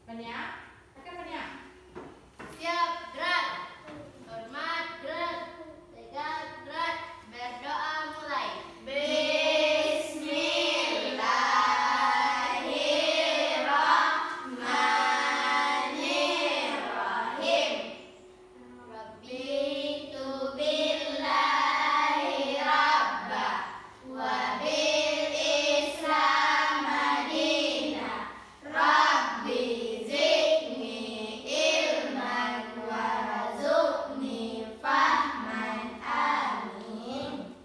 Penya, pakai penya. Siap, gerak. Hormat, gerak. Tegak, gerak. Berdoa mulai. Bismillahirrahmanirrahim. Rabbitu billahi rabba wa bil islam madina. Rabbi zidni ilman warzuqni fahman. Amin.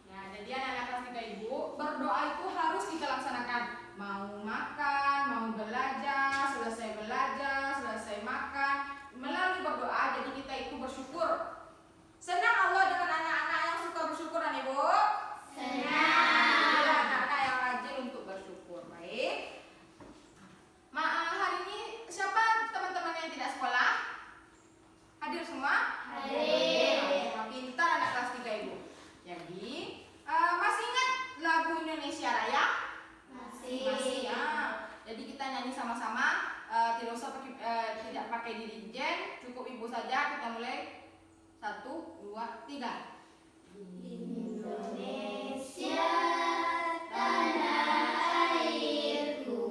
Nah, jadi anak-anak kelas 3 Ibu, berdoa itu harus kita laksanakan. Mau makan, mau belajar, selesai makan, melalui berdoa jadi kita itu bersyukur. Senang Allah dengan anak-anak yang suka bersyukur, kan Ibu? Senang. Ya, anak-anak yang rajin untuk bersyukur. Baik. Hari ini siapa teman-teman yang tidak sekolah? Hadir semua? Hadir. Wah, pintar anak kelas 3 Ibu. Jadi, masih ingat lagu Indonesia Raya? Masih ya. Jadi kita nyanyi sama-sama. Tidak usah tidak pakai dirijen, cukup Ibu saja. Kita mulai. 1, 2, 3. Indonesia tanah airku,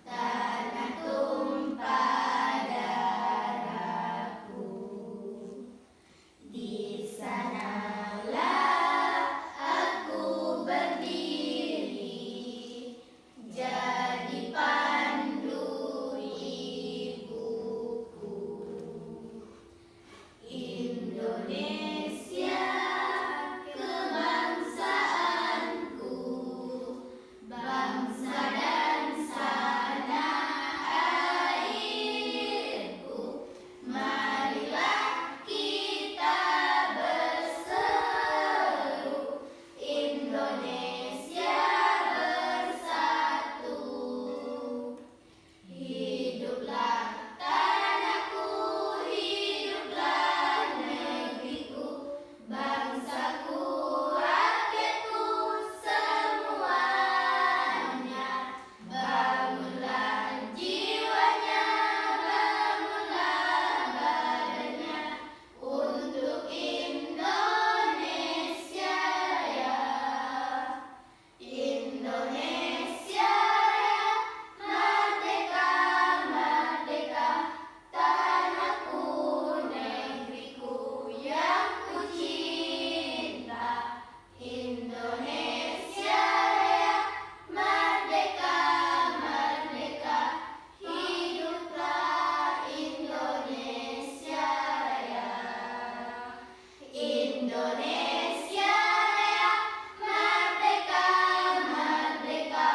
tanah tumpah darahku. Di sanalah aku berdiri, jadi pandu ibuku. Indonesia kebangsaanku, bangsa dan tanah airku. Marilah kita berseru, Indonesia bersatu. Hiduplah tanahku, hiduplah negeriku, bangsaku, rakyatku semuanya. Bangunlah jiwanya, bangunlah badannya, untuk Indonesia Raya. Indonesia Raya, merdeka, merdeka, tanahku, negeriku yang ku cinta. Indonesia Raya, merdeka, merdeka, hiduplah Indonesia Raya. Indonesia Raya, merdeka, merdeka,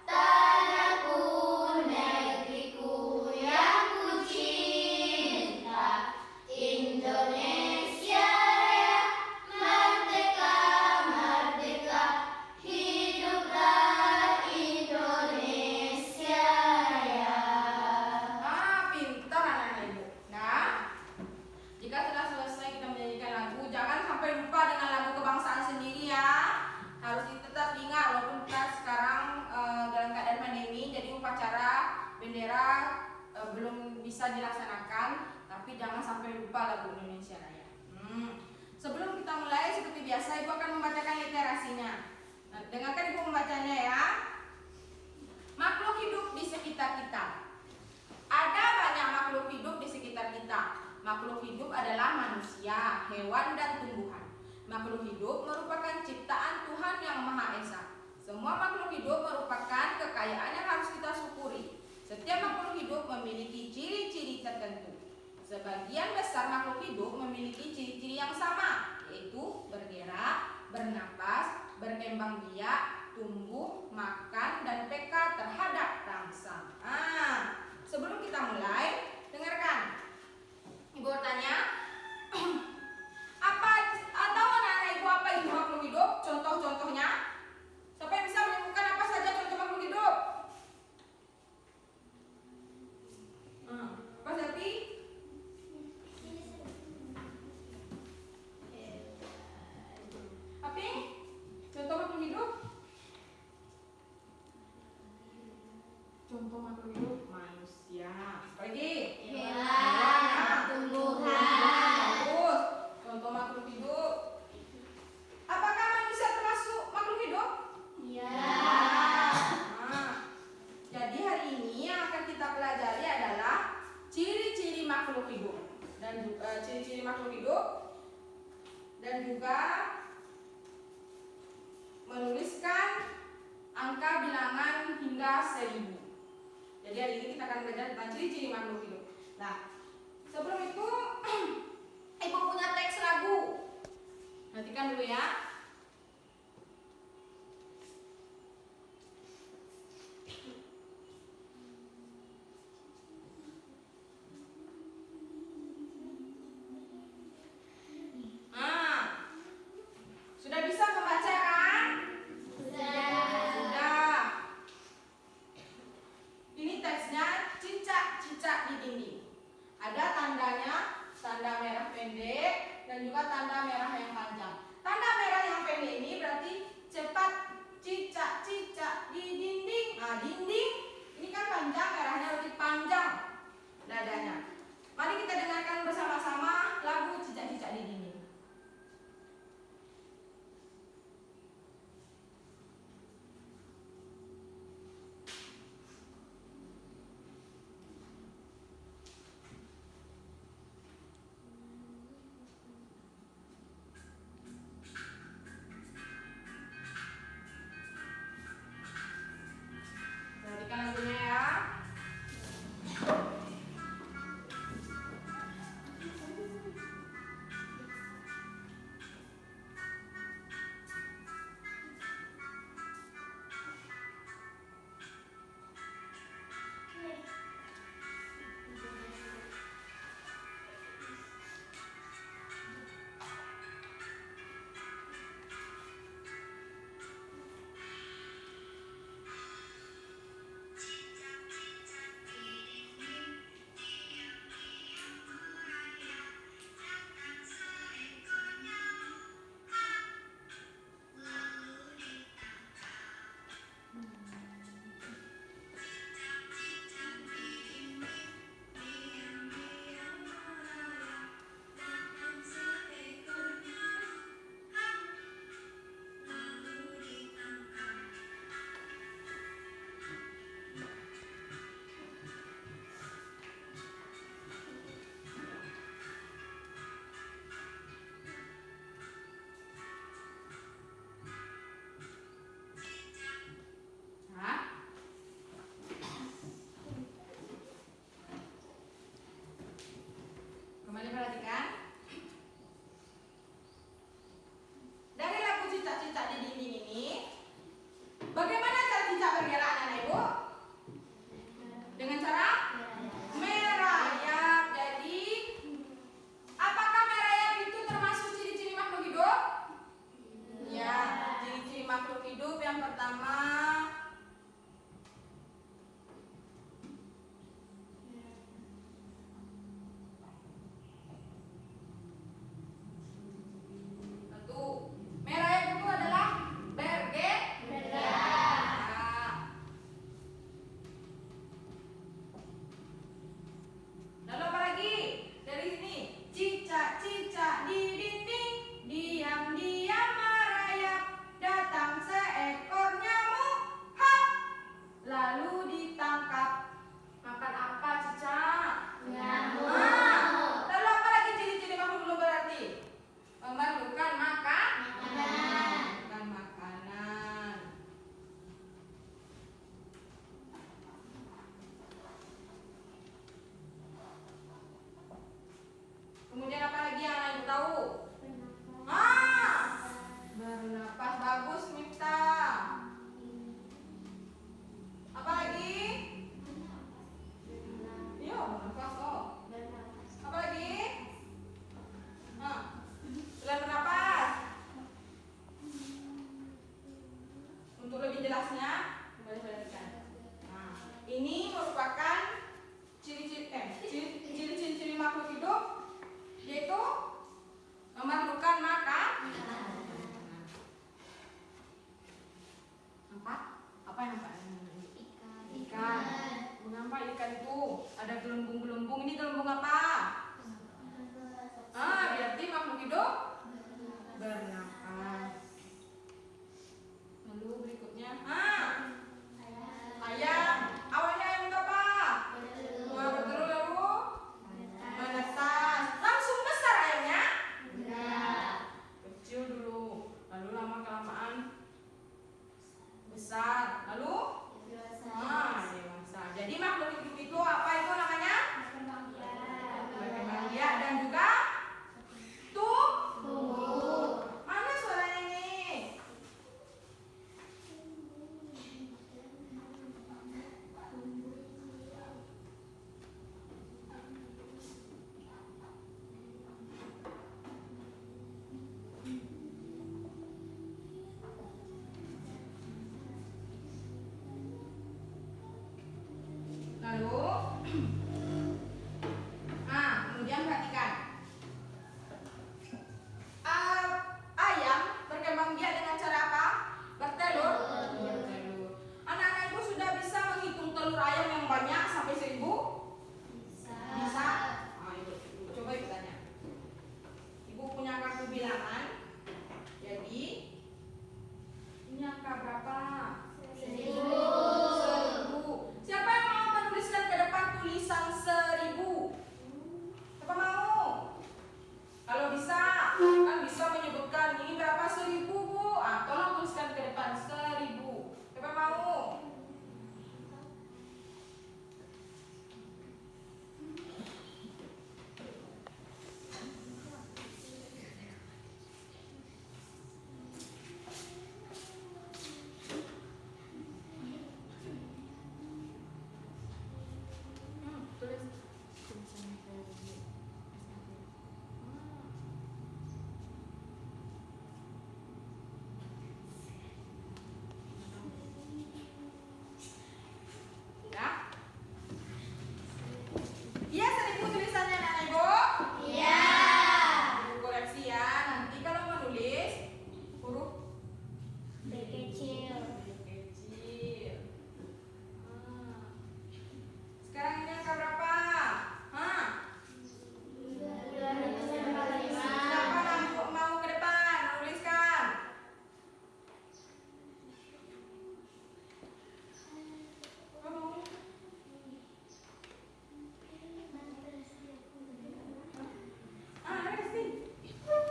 tanahku, negeriku yang ku cinta. Indonesia Raya, merdeka, merdeka, hiduplah Indonesia Raya. Pintar anak-anak Ibu. Nah, jika sudah selesai kita menyanyikan lagu, jangan sampai lupa dengan lagu kebangsaan sendiri ya. Harus tetap diingat walaupun kita sekarang dalam keadaan pandemi, jadi upacara bendera belum bisa dilaksanakan, tapi jangan sampai lupa lagu Indonesia Raya. Sebelum kita mulai, seperti biasa Ibu akan membacakan literasinya. Nah, dengarkan Ibu membacanya ya. Makhluk hidup di sekitar kita. Ada banyak makhluk hidup di sekitar kita. Makhluk hidup adalah manusia, hewan, dan tumbuhan. Makhluk hidup merupakan ciptaan Tuhan yang Maha Esa. Semua makhluk hidup merupakan kekayaan yang harus kita syukuri. Setiap makhluk hidup memiliki ciri-ciri tertentu. Sebagian besar makhluk hidup memiliki ciri-ciri yang sama, yaitu bergerak, bernapas, berkembang biak, tumbuh, makan, dan peka terhadap rangsang. Sebelum kita mulai, dengarkan. Ibu bertanya, apa atau anak-anak Ibu apa itu makhluk hidup? Contoh-contohnya, siapa yang bisa menemukan apa saja contoh makhluk hidup? Apa Zati? Aping? Contoh makhluk hidup? Contoh makhluk hidup? manusia. Apa lagi? Hewan, tumbuhan. Bagus. Contoh makhluk hidup. Apakah manusia termasuk makhluk hidup? Ya. Nah, jadi hari ini yang akan kita pelajari adalah ciri-ciri makhluk hidup dan ciri-ciri makhluk hidup dan juga menuliskan angka bilangan hingga 1000. Jadi hari ini kita akan belajar tentang ciri-ciri makhluk hidup. Nah, sebelum itu Ibu punya teks lagu. Perhatikan dulu ya. Nah, sudah bisa membaca kan? Sudah. Ini teksnya cicak-cicak di dinding. Ada tandanya, tanda merah pendek dan juga tanda merah yang panjang. Tanda merah yang pendek ini berarti cepat cicak-cicak di dinding. Nah, dinding ini kan panjang, merahnya lebih panjang dadanya. Mari kita dengarkan bersama-sama lagu cicak-cicak di dinding. Perhatikan lagunya ya. ikan itu ada gelembung-gelembung. Ini gelembung apa? Berarti makhluk hidup bernapas. Lalu berikutnya, ayam. Awalnya ayam itu apa? Bertelur lalu menetas. Langsung besar ayamnya? Kecil dulu, lalu lama kelamaan besar, lalu dewasa. Jadi makhluk hidup itu apa itu namanya? Berkembang biak dan juga tumbuh. Mana suaranya ini? Lalu, kemudian perhatikan. Ayam berkembang biak dengan cara apa? Bertelur. Bertelur. Anak-anak ibu sudah bisa menghitung telur ayam yang banyak sampai 1000? Bisa. Ibu coba ibu tanya. Ibu punya kartu bilangan. Jadi, ini angka berapa? 1000. Siapa yang mau menuliskan ke depan tulisan 1000? Siapa mau? Kalau bisa, kan bisa menyebutkan ini berapa 1000 bu? Tolong tuliskan ke depan 1000. Siapa mau? Tulis. Ya. Iya 1000 tulisannya anak ibu? Iya. Ibu koreksi ya. Nanti kalau menulis huruf Kecil. kecil. Sekarang ini angka berapa? Siapa mau ke depan menuliskan? Mau? Resti.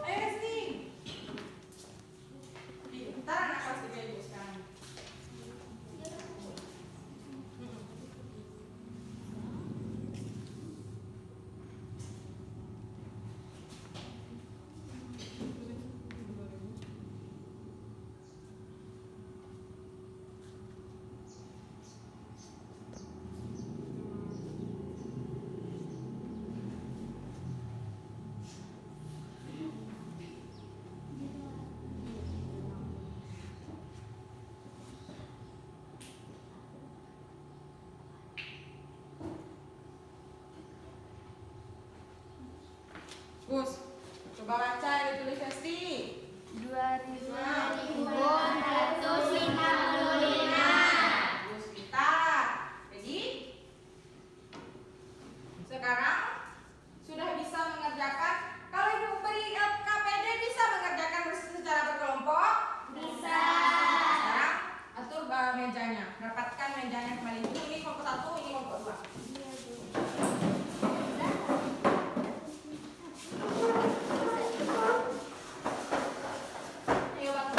Ayo Resti. Ntar anak kelas 3 ibu sekarang. Gus, coba baca yang ditulis Resti. 2455. Gus pintar. Jadi sekarang sudah bisa mengerjakan. Kalau ibu beri KPD bisa mengerjakan secara berkelompok? Bisa. Sekarang atur mejanya, rapatkan mejanya kembali. Ini kelompok 1, ini kelompok 2. Ayo bangsa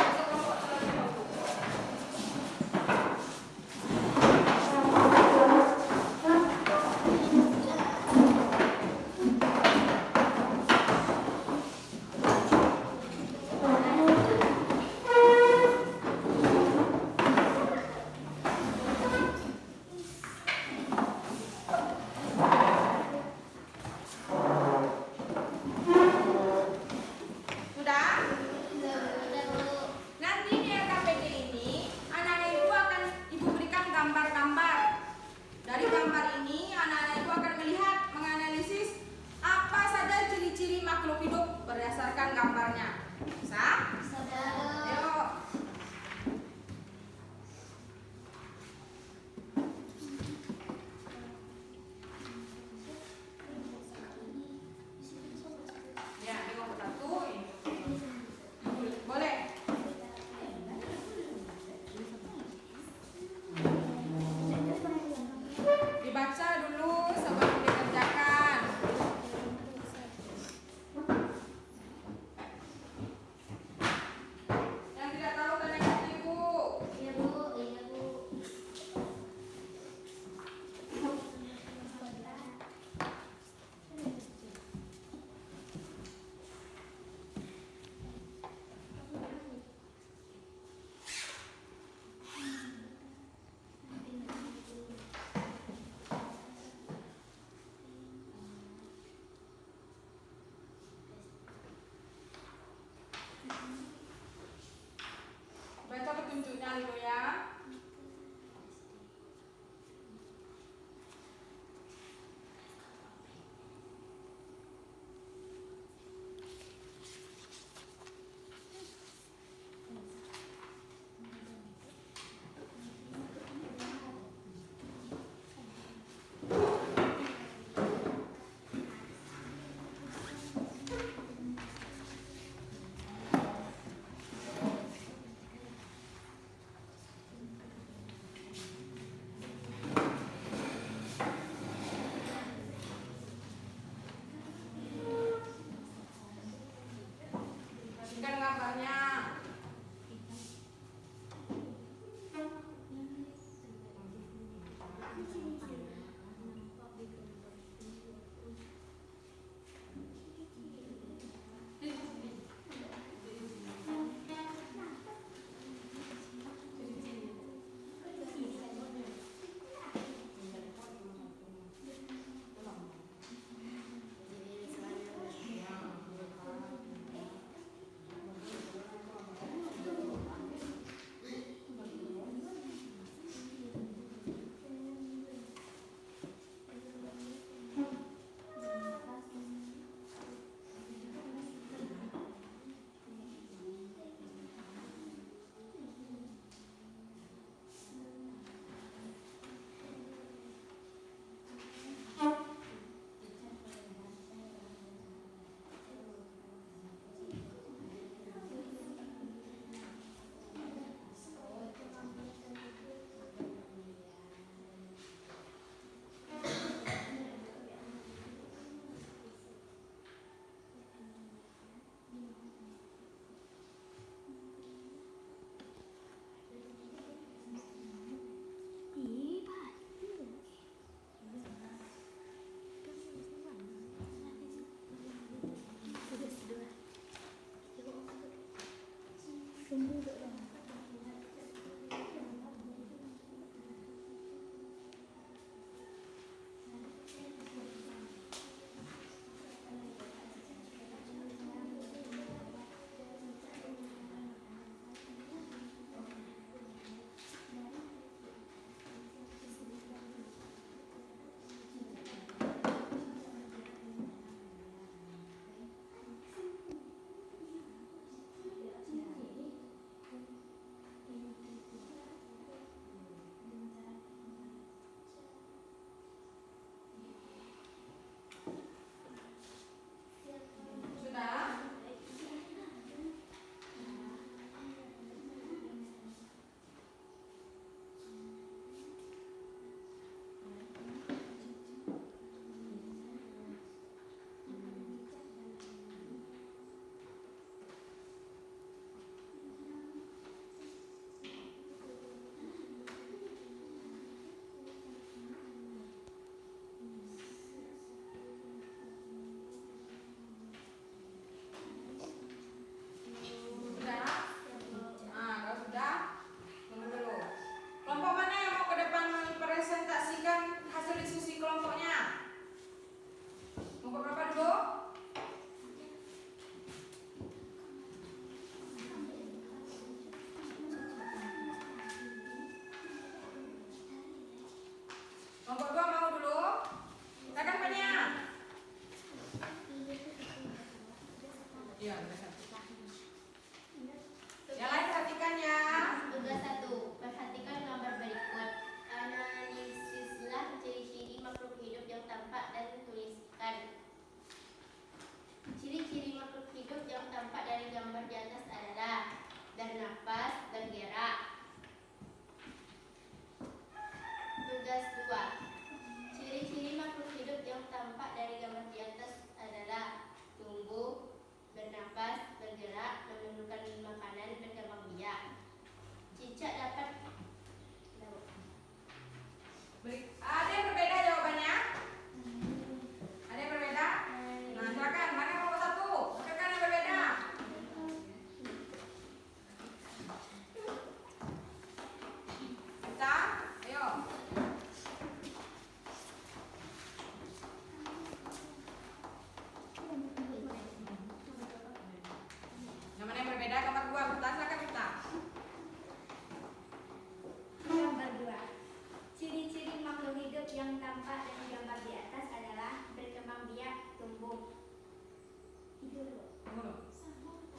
Tunggu.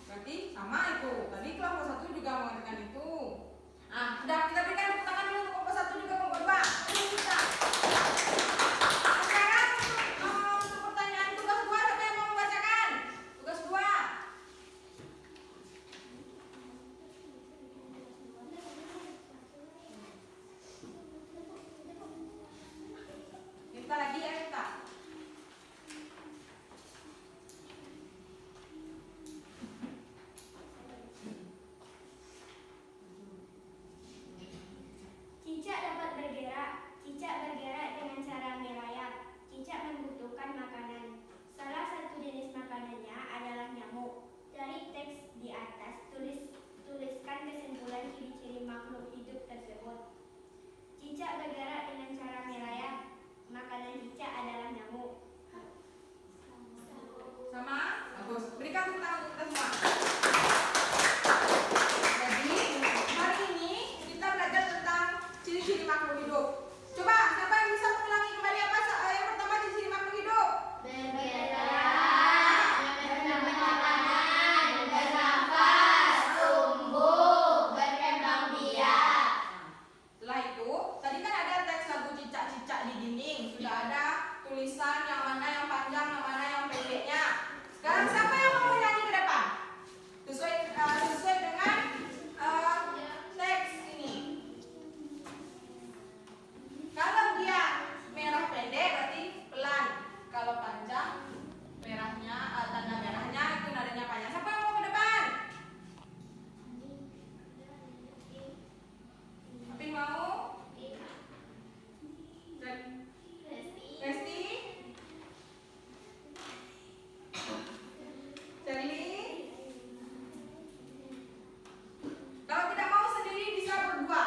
Berarti sama itu. Tadi kelompok 1 juga mengatakan itu. Ah, sudah kita berikan tepuk tangan dulu untuk kelompok 1 juga kelompok 2. Ayo kita. Sekarang untuk pertanyaan tugas 2 siapa yang mau membacakan? Tugas 2. Kita lagi ya kita. Cicak dapat bergerak. Cicak bergerak dengan cara merayap. Cicak membutuhkan makanan. Salah satu jenis makanannya adalah nyamuk. Dari teks di atas, tuliskan kesimpulan ciri-ciri makhluk hidup tersebut. Cicak bergerak dengan cara merayap. Makanan cicak adalah nyamuk. Sama? Bagus. Berikan tepuk tangan untuk kita semua. Jadi, hari ini kita belajar tentang ciri-ciri makhluk hidup. Coba, siapa yang bisa mengulangi kembali apa yang pertama ciri-ciri makhluk hidup? Bergerak, bermakanan, bernafas, tumbuh, berkembang biak. Setelah itu, tadi kan ada teks lagu cicak-cicak di dinding. Sudah ada tulisan yang mana yang panjang, yang mana yang pendeknya. Sekarang siapa yang mau menyanyi ke depan? Sesuai dengan teks ini. Kalau dia merah pendek berarti pelan. Kalau panjang merahnya tanda merahnya itu nadanya panjang. Siapa yang mau ke depan? Tapi mau? Resti? Charlie? Kalau tidak mau sendiri bisa berdua.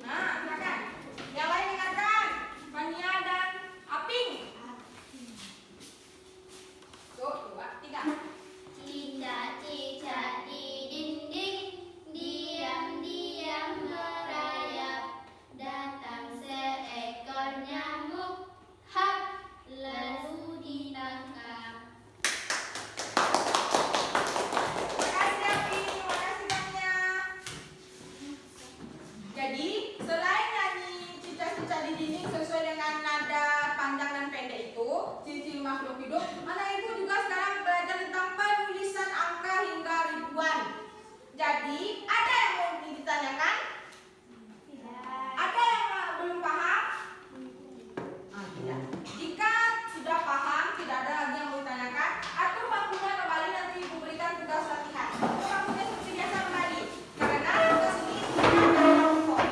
Nah, silakan. Yang lain ingatkan, Fania dan Aping. 1, 2, 3. Cicak-cicak di dinding, diam-diam merayap. Datang seekor nyamuk, hap, lalu ditangkap. Makasih Aping, makasih Fania. Jadi, selain nyanyi cicak-cicak di dinding sesuai dengan nada panjang dan pendek itu, ciri-ciri makhluk hidup, anak ibu juga sekarang belajar tentang penulisan angka hingga ribuan. Jadi, ada yang mau ditanyakan? Ada yang belum paham? Tidak. Jika sudah paham, tidak ada lagi yang mau ditanyakan, atur waktunya kembali nanti ibu berikan tugas latihan. Atur waktunya seperti biasa kembali. Karena tugas ini tidak ada kelompok.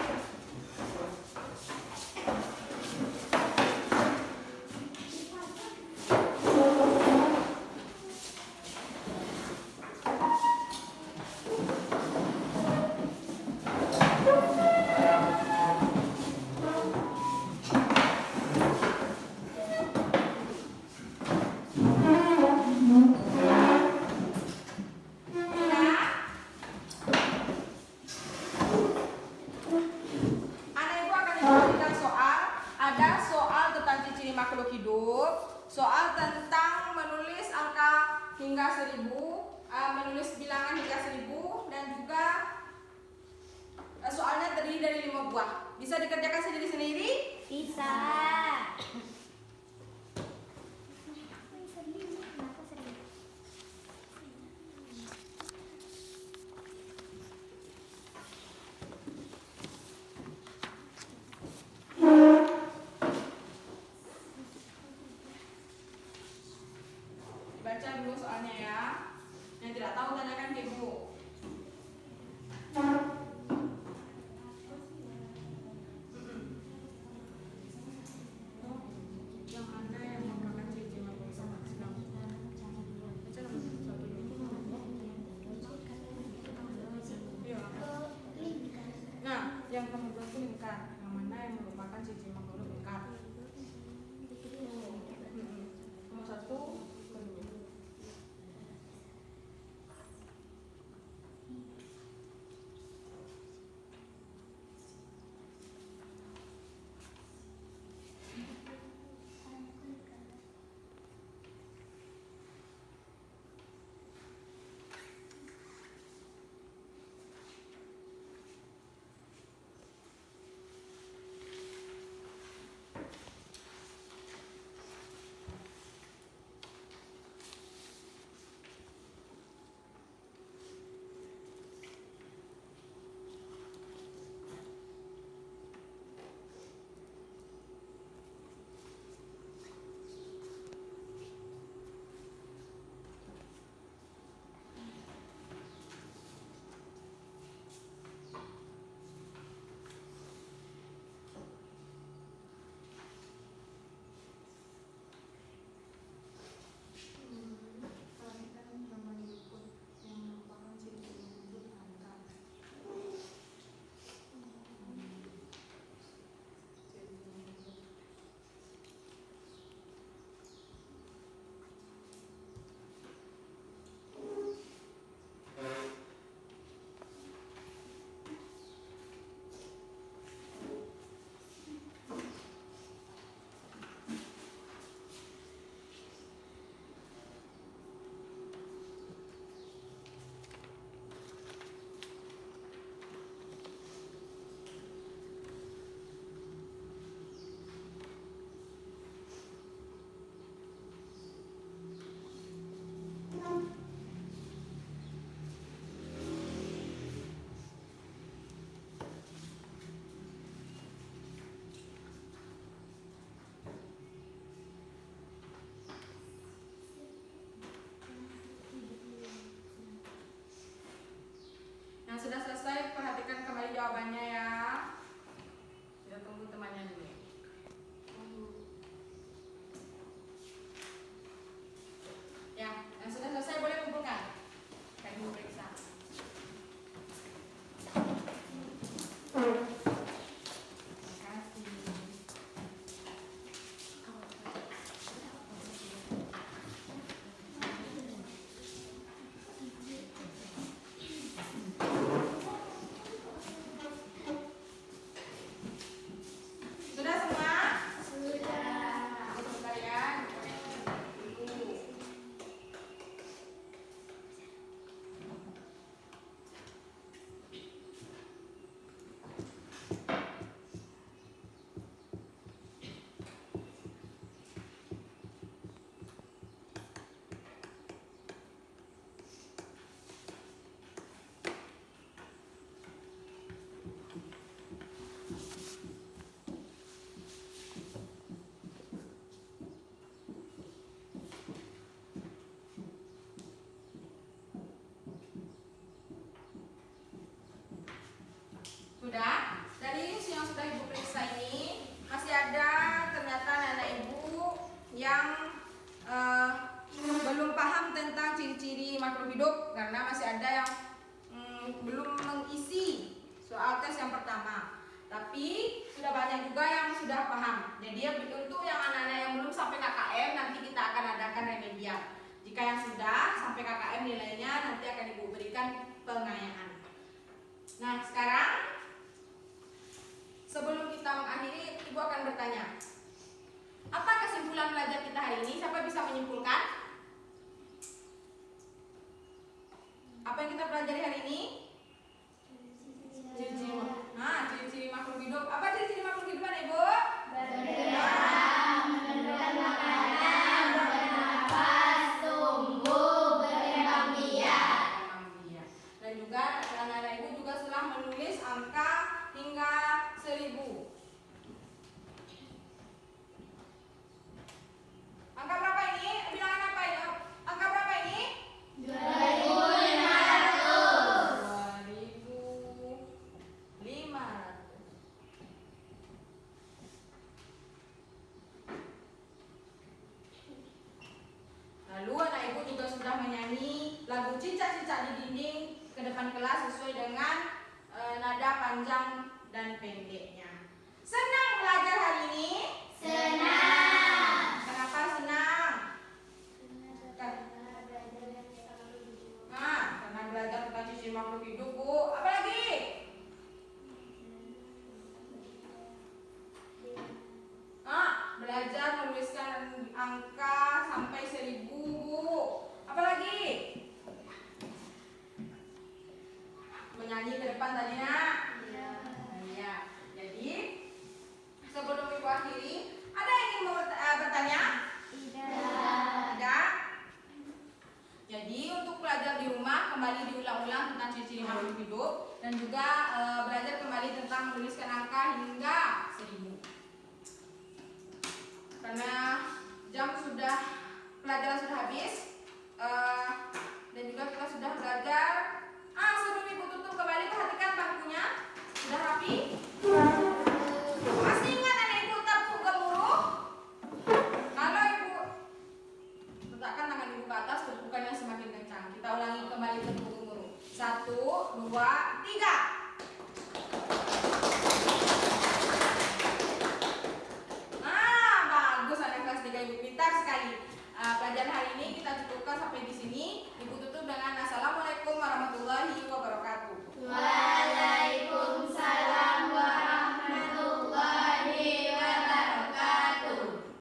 Anak ibu akan diberikan soal. Ada soal tentang ciri-ciri makhluk hidup, soal tentang menulis angka hingga 1000, menulis bilangan hingga 1000, dan juga soalnya terdiri dari 5 buah. Bisa dikerjakan sendiri-sendiri? Bisa. Baca dulu soalnya ya. Yang tidak tahu tanyakan ke ibu. Yang sudah selesai perhatikan kembali jawabannya ya. Kita tunggu temannya dulu. Ya, yang sudah selesai boleh kumpulkan. Kami mau periksa. Sudah semua? Sudah. Sebentar ya. Dulu. Sudah? Dari yang sudah Ibu periksa ini masih ada ternyata anak Ibu yang belum paham tentang ciri-ciri makhluk hidup karena masih ada yang belum mengisi soal tes yang pertama. Tapi sudah banyak juga yang sudah paham. Jadi untuk yang anak-anak yang belum sampai KKM nanti kita akan adakan remedial. Jika yang sudah sampai KKM nilainya nanti akan Ibu berikan pengayaan. Nah sekarang sebelum kita mengakhiri, Ibu akan bertanya, apa kesimpulan belajar kita hari ini? Siapa bisa menyimpulkan? Apa yang kita pelajari hari ini? Ciri-ciri makhluk hidup. Apa ciri-ciri makhluk hidup, Ibu? Bergerak, menemukan makanan, bernafas, tumbuh, berkembang biak. Dan juga anak-anak Ibu juga telah menulis angka hingga 1000. Angka berapa ini? Bilangan apa ini? Angka berapa ini? 2500. Lalu anak Ibu juga sudah menyanyi lagu Cicak-cicak di dinding ke depan kelas sesuai dengan nada panjang dan pendeknya. Senang belajar hari ini? Senang. Kenapa senang? Karena belajar tentang ciri makhluk hidup, Bu. Apa lagi? Belajar menuliskan angka sampai 1000, Bu. Apa lagi? Menyanyi ke depan tadi, Nak? Iya. Jadi sebelum Ibu akhiri, ada yang ingin bertanya? Tidak. Jadi untuk belajar di rumah kembali diulang-ulang tentang ciri-ciri makhluk hidup dan juga belajar kembali tentang menuliskan angka hingga